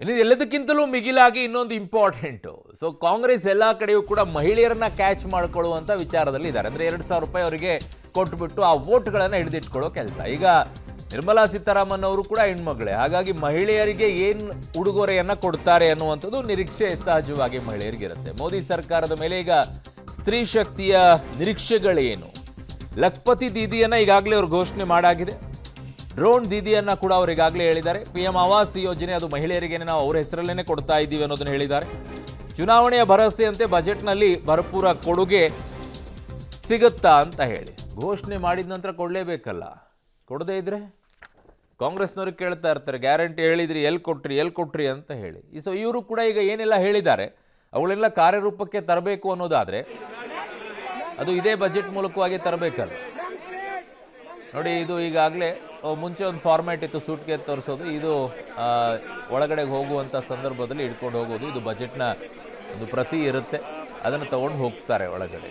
ಇನ್ನು ಎಲ್ಲದಕ್ಕಿಂತಲೂ ಮಿಗಿಲಾಗಿ ಇನ್ನೊಂದು ಇಂಪಾರ್ಟೆಂಟು. ಸೊ ಕಾಂಗ್ರೆಸ್ ಎಲ್ಲ ಕಡೆಯೂ ಕೂಡ ಮಹಿಳೆಯರನ್ನ ಕ್ಯಾಚ್ ಮಾಡ್ಕೊಳ್ಳುವಂಥ ವಿಚಾರದಲ್ಲಿ ಇದ್ದಾರೆ. ಅಂದರೆ 2,000 ರೂಪಾಯಿ ಅವರಿಗೆ ಕೊಟ್ಬಿಟ್ಟು ಆ ವೋಟ್ಗಳನ್ನು ಹಿಡಿದಿಟ್ಕೊಳ್ಳೋ ಕೆಲಸ. ಈಗ ನಿರ್ಮಲಾ ಸೀತಾರಾಮನ್ ಅವರು ಕೂಡ ಹೆಣ್ಮಗಳೇ, ಹಾಗಾಗಿ ಮಹಿಳೆಯರಿಗೆ ಏನು ಉಡುಗೊರೆಯನ್ನು ಕೊಡ್ತಾರೆ ಅನ್ನುವಂಥದ್ದು ನಿರೀಕ್ಷೆ ಸಹಜವಾಗಿ ಮಹಿಳೆಯರಿಗಿರುತ್ತೆ. ಮೋದಿ ಸರ್ಕಾರದ ಮೇಲೆ ಈಗ ಸ್ತ್ರೀ ಶಕ್ತಿಯ ನಿರೀಕ್ಷೆಗಳೇನು? ಲಖ್ಪತಿ ದೀದಿಯನ್ನು ಈಗಾಗಲೇ ಅವರು ಘೋಷಣೆ ಮಾಡಾಗಿದೆ. ಡ್ರೋನ್ ದೀದಿಯನ್ನ ಕೂಡ ಅವರು ಈಗಾಗಲೇ ಹೇಳಿದ್ದಾರೆ. PM ಆವಾಸ್ ಯೋಜನೆ ಅದು ಮಹಿಳೆಯರಿಗೆ ನಾವು ಅವರ ಹೆಸರಲ್ಲೇನೆ ಕೊಡ್ತಾ ಇದ್ದೀವಿ ಅನ್ನೋದನ್ನ ಹೇಳಿದ್ದಾರೆ. ಚುನಾವಣೆಯ ಭರವಸೆಯಂತೆ ಬಜೆಟ್ನಲ್ಲಿ ಭರಪೂರ ಕೊಡುಗೆ ಸಿಗುತ್ತಾ ಅಂತ ಹೇಳಿ ಘೋಷಣೆ ಮಾಡಿದ ನಂತರ ಕೊಡಲೇಬೇಕಲ್ಲ. ಕೊಡದೇ ಇದ್ರೆ ಕಾಂಗ್ರೆಸ್ನವ್ರಿಗೆ ಕೇಳ್ತಾ ಇರ್ತಾರೆ, ಗ್ಯಾರಂಟಿ ಹೇಳಿದ್ರಿ, ಎಲ್ಲಿ ಕೊಟ್ರಿ ಅಂತ ಹೇಳಿ. ಸೊ ಇವರು ಕೂಡ ಈಗ ಏನೆಲ್ಲ ಹೇಳಿದ್ದಾರೆ ಅವುಗಳೆಲ್ಲ ಕಾರ್ಯರೂಪಕ್ಕೆ ತರಬೇಕು ಅನ್ನೋದಾದ್ರೆ ಅದು ಇದೇ ಬಜೆಟ್ ಮೂಲಕವಾಗಿ ತರಬೇಕಲ್ಲ. ನೋಡಿ, ಇದು ಈಗಾಗಲೇ ಮುಂಚೆ ಒಂದು ಫಾರ್ಮ್ಯಾಟ್ ಇತ್ತು, ಸೂಟ್ಗೆ ತೋರಿಸೋದು. ಇದು ಒಳಗಡೆಗೆ ಹೋಗುವಂಥ ಸಂದರ್ಭದಲ್ಲಿ ಇಟ್ಕೊಂಡು ಹೋಗೋದು. ಇದು ಬಜೆಟ್ನ ಒಂದು ಪ್ರತಿ ಇರುತ್ತೆ, ಅದನ್ನು ತಗೊಂಡು ಹೋಗ್ತಾರೆ ಒಳಗಡೆ.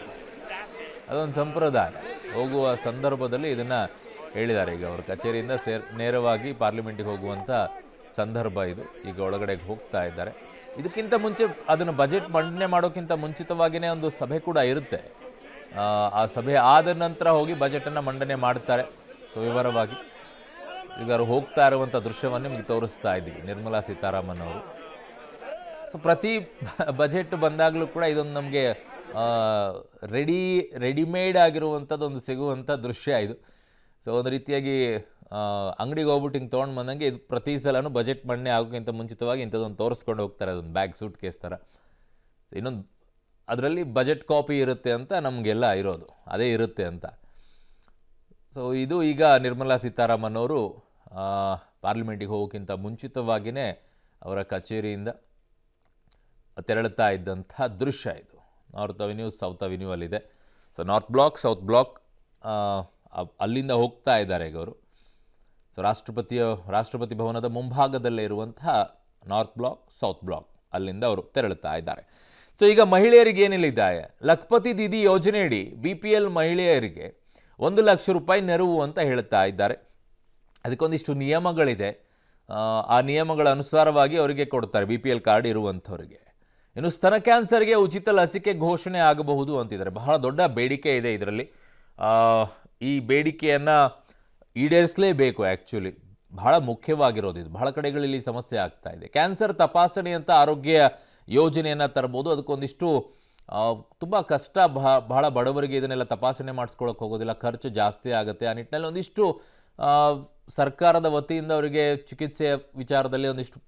ಅದೊಂದು ಸಂಪ್ರದಾಯ. ಹೋಗುವ ಸಂದರ್ಭದಲ್ಲಿ ಇದನ್ನು ಹೇಳಿದ್ದಾರೆ. ಈಗ ಅವ್ರ ಕಚೇರಿಯಿಂದ ನೇರವಾಗಿ ಪಾರ್ಲಿಮೆಂಟಿಗೆ ಹೋಗುವಂಥ ಸಂದರ್ಭ ಇದು. ಈಗ ಒಳಗಡೆಗೆ ಹೋಗ್ತಾ ಇದ್ದಾರೆ. ಇದಕ್ಕಿಂತ ಮುಂಚೆ ಅದನ್ನು ಬಜೆಟ್ ಮಂಡನೆ ಮಾಡೋಕ್ಕಿಂತ ಮುಂಚಿತವಾಗಿಯೇ ಒಂದು ಸಭೆ ಕೂಡ ಇರುತ್ತೆ. ಆ ಸಭೆ ಆದ ನಂತರ ಹೋಗಿ ಬಜೆಟನ್ನು ಮಂಡನೆ ಮಾಡ್ತಾರೆ. ಸೊ ವಿವರವಾಗಿ ಈಗ ಅವರು ಹೋಗ್ತಾ ಇರುವಂಥ ದೃಶ್ಯವನ್ನು ನಿಮಗೆ ತೋರಿಸ್ತಾ ಇದ್ದೀವಿ, ನಿರ್ಮಲಾ ಸೀತಾರಾಮನ್ ಅವರು. ಸೊ ಪ್ರತಿ ಬಜೆಟ್ ಬಂದಾಗಲೂ ಕೂಡ ಇದೊಂದು ನಮಗೆ ರೆಡಿಮೇಡ್ ಆಗಿರುವಂಥದ್ದು ಒಂದು ಸಿಗುವಂಥ ದೃಶ್ಯ ಇದು. ಸೊ ಒಂದು ರೀತಿಯಾಗಿ ಅಂಗಡಿಗೆ ಹೋಗ್ಬಿಟ್ಟು ಹಿಂಗೆ ತೊಗೊಂಡು ಬಂದಂಗೆ ಇದು ಪ್ರತಿ ಸಲನೂ ಬಜೆಟ್ ಮಂಡನೆ ಆಗೋಕ್ಕಿಂತ ಮುಂಚಿತವಾಗಿ ಇಂಥದ್ದೊಂದು ತೋರಿಸ್ಕೊಂಡು ಹೋಗ್ತಾರೆ. ಅದೊಂದು ಬ್ಯಾಗ್, ಸೂಟ್ ಕೇಸ್ ಥರ. ಇನ್ನೊಂದು ಅದರಲ್ಲಿ ಬಜೆಟ್ ಕಾಪಿ ಇರುತ್ತೆ ಅಂತ ನಮಗೆಲ್ಲ ಇರೋದು, ಅದೇ ಇರುತ್ತೆ ಅಂತ. ಸೊ ಇದು ಈಗ ನಿರ್ಮಲಾ ಸೀತಾರಾಮನ್ ಅವರು ಪಾರ್ಲಿಮೆಂಟಿಗೆ ಹೋಗೋಕ್ಕಿಂತ ಮುಂಚಿತವಾಗಿಯೇ ಅವರ ಕಚೇರಿಯಿಂದ ತೆರಳುತ್ತಾ ಇದ್ದಂಥ ದೃಶ್ಯ ಇದು. ನಾರ್ತ್ ಅವೆನ್ಯೂ, ಸೌತ್ ಅವೆನ್ಯೂ ಅಲ್ಲಿದೆ. So North Block, South Block, ಅಲ್ಲಿಂದ ಹೋಗ್ತಾ ಇದ್ದಾರೆ ಈಗ ಅವರು. ಸೊ ರಾಷ್ಟ್ರಪತಿ ಭವನದ ಮುಂಭಾಗದಲ್ಲೇ ಇರುವಂತಹ ನಾರ್ತ್ ಬ್ಲಾಕ್, ಸೌತ್ ಬ್ಲಾಕ್, ಅಲ್ಲಿಂದ ಅವರು ತೆರಳುತ್ತಾ ಇದ್ದಾರೆ. ಸೊ ಈಗ ಮಹಿಳೆಯರಿಗೆ ಏನಿಲ್ಲಿದ್ದಾರೆ, ಲಖ್ಪತಿ ದೀದಿ ಯೋಜನೆಯಡಿ BPL ಮಹಿಳೆಯರಿಗೆ 1 ಲಕ್ಷ ರೂಪಾಯಿ ನೆರವು ಅಂತ ಹೇಳ್ತಾ ಇದ್ದಾರೆ. ಅದಕ್ಕೊಂದಿಷ್ಟು ನಿಯಮಗಳಿದೆ. ಆ ನಿಯಮಗಳ ಅನುಸಾರವಾಗಿ ಅವರಿಗೆ ಕೊಡ್ತಾರೆ, BPL ಕಾರ್ಡ್ ಇರುವಂಥವರಿಗೆ. ಇನ್ನು ಸ್ತನ ಕ್ಯಾನ್ಸರ್ಗೆ ಉಚಿತ ಲಸಿಕೆ ಘೋಷಣೆ ಆಗಬಹುದು ಅಂತಿದ್ದಾರೆ. ಬಹಳ ದೊಡ್ಡ ಬೇಡಿಕೆ ಇದೆ ಇದರಲ್ಲಿ. ಈ ಬೇಡಿಕೆಯನ್ನು ಈಡೇರಿಸಲೇಬೇಕು. ಆ್ಯಕ್ಚುಲಿ ಬಹಳ ಮುಖ್ಯವಾಗಿರೋದು ಇದು. ಬಹಳ ಕಡೆಗಳಲ್ಲಿ ಸಮಸ್ಯೆ ಆಗ್ತಾ ಇದೆ. ಕ್ಯಾನ್ಸರ್ ತಪಾಸಣೆ ಅಂತ ಆರೋಗ್ಯ ಯೋಜನೆಯನ್ನು ತರ್ಬೋದು. ಅದಕ್ಕೊಂದಿಷ್ಟು ತುಂಬ ಕಷ್ಟ. ಬಹಳ ಬಡವರಿಗೆ ಇದನ್ನೆಲ್ಲ ತಪಾಸಣೆ ಮಾಡಿಸ್ಕೊಳ್ಳೋಕೆ ಹೋಗೋದಿಲ್ಲ, ಖರ್ಚು ಜಾಸ್ತಿ ಆಗುತ್ತೆ. ಆ ನಿಟ್ಟಿನಲ್ಲಿ ಒಂದಿಷ್ಟು ಸರ್ಕಾರದ ವತಿಯಿಂದ ಅವರಿಗೆ ಚಿಕಿತ್ಸೆಯ ವಿಚಾರದಲ್ಲಿ ಒಂದಿಷ್ಟು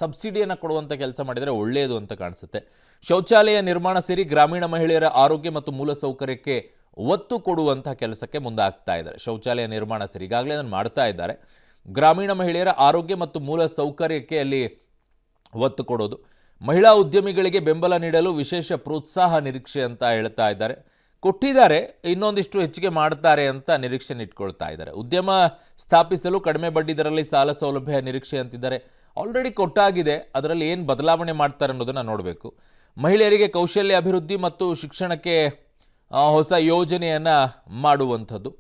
ಸಬ್ಸಿಡಿಯನ್ನು ಕೊಡುವಂಥ ಕೆಲಸ ಮಾಡಿದರೆ ಒಳ್ಳೆಯದು ಅಂತ ಕಾಣಿಸುತ್ತೆ. ಶೌಚಾಲಯ ನಿರ್ಮಾಣ ಸೇರಿ ಗ್ರಾಮೀಣ ಮಹಿಳೆಯರ ಆರೋಗ್ಯ ಮತ್ತು ಮೂಲಸೌಕರ್ಯಕ್ಕೆ ಒತ್ತು ಕೊಡುವಂಥ ಕೆಲಸಕ್ಕೆ ಮುಂದಾಗ್ತಾ ಇದ್ದಾರೆ. ಶೌಚಾಲಯ ನಿರ್ಮಾಣ ಸೇರಿ ಈಗಾಗಲೇ ಅದನ್ನು ಮಾಡ್ತಾ ಇದ್ದಾರೆ. ಗ್ರಾಮೀಣ ಮಹಿಳೆಯರ ಆರೋಗ್ಯ ಮತ್ತು ಮೂಲ ಸೌಕರ್ಯಕ್ಕೆ ಅಲ್ಲಿ ಒತ್ತು ಕೊಡೋದು. ಮಹಿಳಾ ಉದ್ಯಮಿಗಳಿಗೆ ಬೆಂಬಲ ನೀಡಲು ವಿಶೇಷ ಪ್ರೋತ್ಸಾಹ ನಿರೀಕ್ಷೆ ಅಂತ ಹೇಳ್ತಾ ಇದ್ದಾರೆ. ಕೊಟ್ಟಿದ್ದಾರೆ, ಇನ್ನೊಂದಿಷ್ಟು ಹೆಚ್ಚಿಗೆ ಮಾಡ್ತಾರೆ ಅಂತ ನಿರೀಕ್ಷೆ ಇಟ್ಕೊಳ್ತಾ ಇದ್ದಾರೆ. ಉದ್ಯಮ ಸ್ಥಾಪಿಸಲು ಕಡಿಮೆ ಬಡ್ಡಿ ದರದಲ್ಲಿ ಸಾಲ ಸೌಲಭ್ಯ ನಿರೀಕ್ಷೆ ಅಂತಿದ್ದಾರೆ. ಆಲ್ರೆಡಿ ಕೊಟ್ಟಾಗಿದೆ, ಅದರಲ್ಲಿ ಏನು ಬದಲಾವಣೆ ಮಾಡ್ತಾರೆ ಅನ್ನೋದನ್ನು ನೋಡಬೇಕು. ಮಹಿಳೆಯರಿಗೆ ಕೌಶಲ್ಯ ಅಭಿವೃದ್ಧಿ ಮತ್ತು ಶಿಕ್ಷಣಕ್ಕೆ ಹೊಸ ಯೋಜನೆಯನ್ನು ಮಾಡುವಂಥದ್ದು.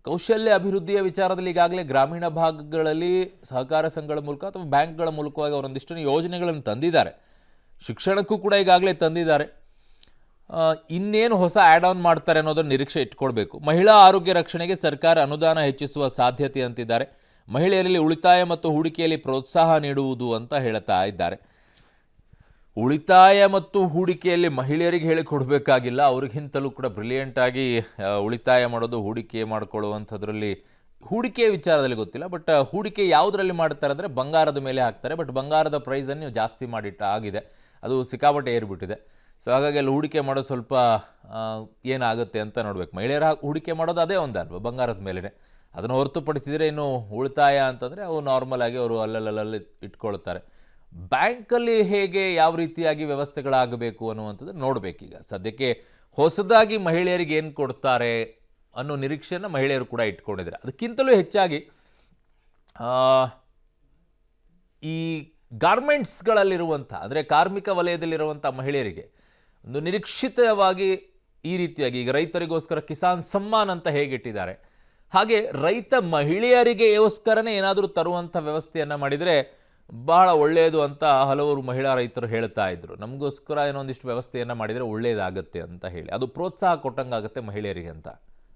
ಕೌಶಲ್ಯ ಅಭಿವೃದ್ಧಿಯ ವಿಚಾರದಲ್ಲಿ ಈಗಾಗಲೇ ಗ್ರಾಮೀಣ ಭಾಗಗಳಲ್ಲಿ ಸಹಕಾರ ಸಂಘಗಳ ಮೂಲಕ ಅಥವಾ ಬ್ಯಾಂಕ್ಗಳ ಮೂಲಕವಾಗಿ ಅವರೊಂದಿಷ್ಟು ಯೋಜನೆಗಳನ್ನು ತಂದಿದ್ದಾರೆ. ಶಿಕ್ಷಣಕ್ಕೂ ಕೂಡ ಈಗಾಗಲೇ ತಂದಿದ್ದಾರೆ. ಇನ್ನೇನು ಹೊಸ ಆ್ಯಡ್ ಆನ್ ಮಾಡ್ತಾರೆ ಅನ್ನೋದನ್ನು ನಿರೀಕ್ಷೆ ಇಟ್ಕೊಳ್ಬೇಕು. ಮಹಿಳಾ ಆರೋಗ್ಯ ರಕ್ಷಣೆಗೆ ಸರ್ಕಾರ ಅನುದಾನ ಹೆಚ್ಚಿಸುವ ಸಾಧ್ಯತೆ ಅಂತಿದ್ದಾರೆ. ಮಹಿಳೆಯರಲ್ಲಿ ಉಳಿತಾಯ ಮತ್ತು ಹೂಡಿಕೆಯಲ್ಲಿ ಪ್ರೋತ್ಸಾಹ ನೀಡುವುದು ಅಂತ ಹೇಳ್ತಾ ಇದ್ದಾರೆ. ಉಳಿತಾಯ ಮತ್ತು ಹೂಡಿಕೆಯಲ್ಲಿ ಮಹಿಳೆಯರಿಗೆ ಹೇಳಿಕೊಡ್ಬೇಕಾಗಿಲ್ಲ, ಅವ್ರಿಗಿಂತಲೂ ಕೂಡ ಬ್ರಿಲಿಯಂಟಾಗಿ ಉಳಿತಾಯ ಮಾಡೋದು, ಹೂಡಿಕೆ ಮಾಡಿಕೊಳ್ಳುವಂಥದ್ರಲ್ಲಿ. ಹೂಡಿಕೆಯ ವಿಚಾರದಲ್ಲಿ ಗೊತ್ತಿಲ್ಲ, ಬಟ್ ಹೂಡಿಕೆ ಯಾವುದರಲ್ಲಿ ಮಾಡ್ತಾರೆ ಅಂದರೆ ಬಂಗಾರದ ಮೇಲೆ ಹಾಕ್ತಾರೆ. ಬಟ್ ಬಂಗಾರದ ಪ್ರೈಸನ್ನು ಜಾಸ್ತಿ ಆಗಿದೆ, ಅದು ಸಿಕ್ಕಾಪಟ್ಟೆ ಏರಿಬಿಟ್ಟಿದೆ. ಸೊ ಹಾಗಾಗಿ ಅಲ್ಲಿ ಹೂಡಿಕೆ ಮಾಡೋದು ಸ್ವಲ್ಪ ಏನಾಗುತ್ತೆ ಅಂತ ನೋಡ್ಬೇಕು. ಮಹಿಳೆಯರ ಹೂಡಿಕೆ ಮಾಡೋದು ಅದೇ ಒಂದಲ್ವ, ಬಂಗಾರದ ಮೇಲೇ. ಅದನ್ನು ಹೊರತುಪಡಿಸಿದರೆ ಇನ್ನು ಉಳಿತಾಯ ಅಂತಂದರೆ ಅವು ನಾರ್ಮಲ್ ಆಗಿ ಅವರು ಅಲ್ಲಲ್ಲಿ ಇಟ್ಕೊಳ್ತಾರೆ. ಬ್ಯಾಂಕಲ್ಲಿ ಹೇಗೆ ಯಾವ ರೀತಿಯಾಗಿ ವ್ಯವಸ್ಥೆಗಳಾಗಬೇಕು ಅನ್ನುವಂಥದ್ದು ನೋಡಬೇಕೀಗ. ಸದ್ಯಕ್ಕೆ ಹೊಸದಾಗಿ ಮಹಿಳೆಯರಿಗೆ ಏನು ಕೊಡ್ತಾರೆ ಅನ್ನೋ ನಿರೀಕ್ಷೆಯನ್ನು ಮಹಿಳೆಯರು ಕೂಡ ಇಟ್ಕೊಂಡಿದ್ದಾರೆ. ಅದಕ್ಕಿಂತಲೂ ಹೆಚ್ಚಾಗಿ ಈ ಗಾರ್ಮೆಂಟ್ಸ್ಗಳಲ್ಲಿರುವಂಥ, ಅಂದರೆ ಕಾರ್ಮಿಕ ವಲಯದಲ್ಲಿರುವಂಥ ಮಹಿಳೆಯರಿಗೆ ಒಂದು ನಿರೀಕ್ಷಿತವಾಗಿ ಈ ರೀತಿಯಾಗಿ ಈಗ ರೈತರಿಗೋಸ್ಕರ ಕಿಸಾನ್ ಸಮ್ಮಾನ್ ಅಂತ ಹೇಗಿಟ್ಟಿದ್ದಾರೆ, ಹಾಗೆ ರೈತ ಮಹಿಳೆಯರಿಗೋಸ್ಕರನೇ ಏನಾದರೂ ತರುವಂಥ ವ್ಯವಸ್ಥೆಯನ್ನು ಮಾಡಿದರೆ ಬಹಳ ಒಳ್ಳೆಯದು ಅಂತ ಹಲವರು ಮಹಿಳಾ ರೈತರು ಹೇಳ್ತಾ ಇದ್ರು. ನಮಗೋಸ್ಕರ ಏನೋ ಒಂದಿಷ್ಟು ವ್ಯವಸ್ಥೆಯನ್ನು ಮಾಡಿದರೆ ಒಳ್ಳೆಯದಾಗತ್ತೆ ಅಂತ ಹೇಳಿ. ಅದು ಪ್ರೋತ್ಸಾಹ ಕೊಟ್ಟಂಗಾಗತ್ತೆ ಮಹಿಳೆಯರಿಗೆ ಅಂತ.